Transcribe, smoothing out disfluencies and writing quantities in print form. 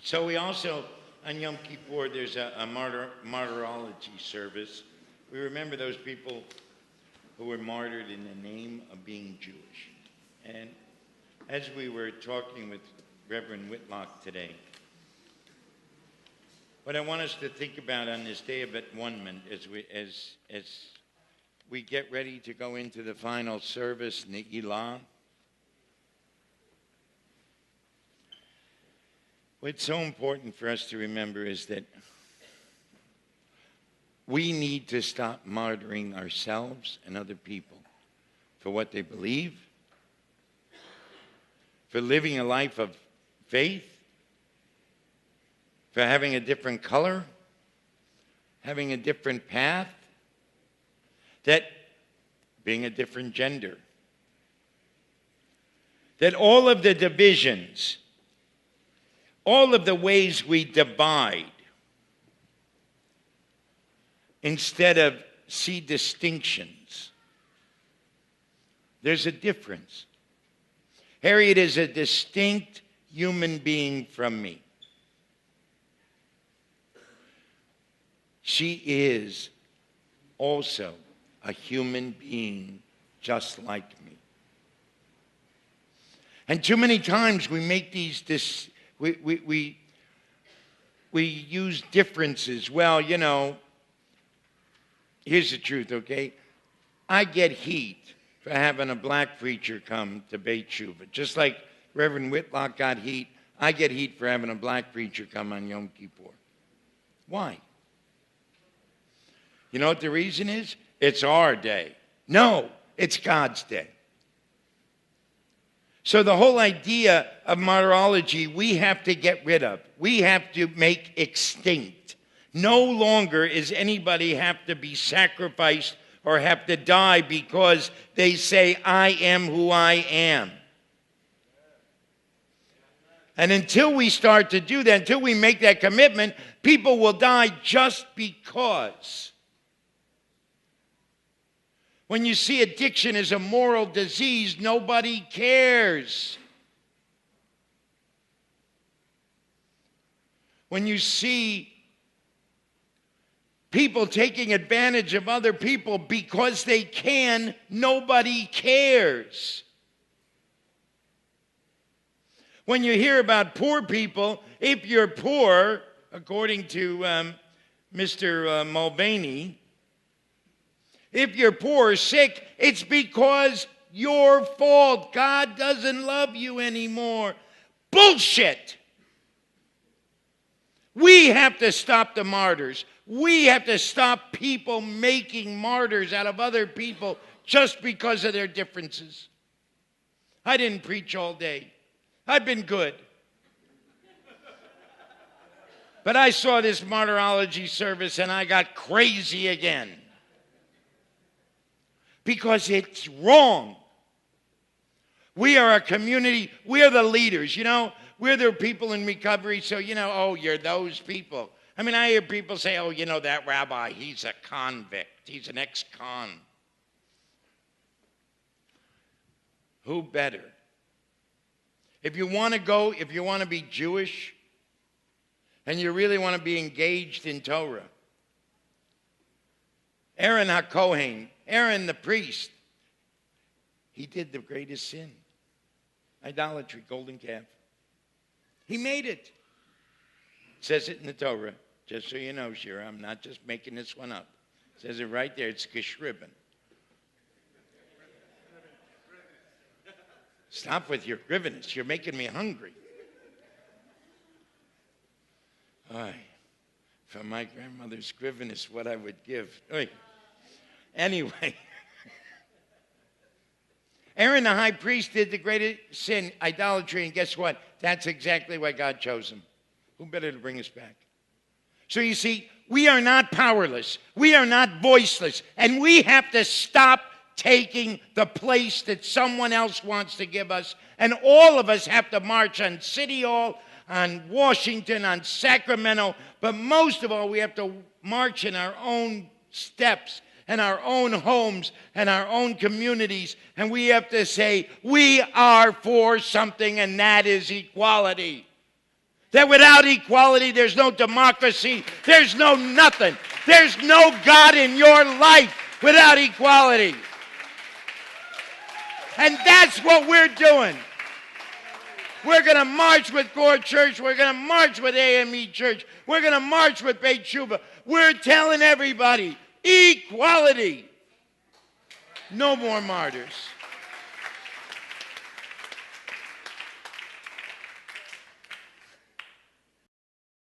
So we also, on Yom Kippur, there's a Martyrology service. We remember those people who were martyred in the name of being Jewish. And as we were talking with Reverend Whitlock today, what I want us to think about on this day of Atonement as we get ready to go into the final service, Ne'ilah, what's so important for us to remember is that we need to stop martyring ourselves and other people for what they believe, for living a life of faith, for having a different color, having a different path, that being a different gender, that all of the divisions, all of the ways we divide, instead of see distinctions, there's a difference. Harriet is a distinct human being from me. She is also a human being just like me. And too many times we make these, we use differences. Well, you know, here's the truth, okay? I get heat for having a black preacher come to Beit Shuvah. Just like Reverend Whitlock got heat, I get heat for having a black preacher come on Yom Kippur. Why? You know what the reason is? It's our day. No, it's God's day. So the whole idea of martyrology, we have to get rid of. We have to make extinct. No longer is anybody have to be sacrificed or have to die because they say, I am who I am. And until we start to do that, until we make that commitment, people will die just because. When you see addiction as a moral disease, nobody cares. When you see people taking advantage of other people because they can, nobody cares. When you hear about poor people, if you're poor, according to Mr. Mulvaney, if you're poor or sick, it's because your fault. God doesn't love you anymore. Bullshit. We have to stop the martyrs. We have to stop people making martyrs out of other people just because of their differences. I didn't preach all day. I've been good. But I saw this martyrology service and I got crazy again. Because it's wrong. We are a community. We are the leaders. You know, we're the people in recovery. So, you know, oh, you're those people. I mean, I hear people say, oh, you know, that rabbi, he's a convict. He's an ex-con. Who better? If you want to go, if you want to be Jewish, and you really want to be engaged in Torah, Aaron HaKohen, Aaron the priest, he did the greatest sin. Idolatry, golden calf. He made it. It says it in the Torah, just so you know, Shira, I'm not just making this one up. It says it right there, it's geschriben. Stop with your griveness, you're making me hungry. Oy, for my grandmother's griveness, what I would give. Oy. Anyway, Aaron the high priest did the greatest sin, idolatry, and guess what? That's exactly why God chose him. Who better to bring us back? So you see, we are not powerless. We are not voiceless. And we have to stop taking the place that someone else wants to give us. And all of us have to march on City Hall, on Washington, on Sacramento. But most of all, we have to march in our own steps and our own homes and our own communities. And we have to say, we are for something, and that is equality. That without equality, there's no democracy. There's no nothing. There's no God in your life without equality. And that's what we're doing. We're going to march with Gore Church. We're going to march with AME Church. We're going to march with Beit Shuvah. We're telling everybody, equality. No more martyrs.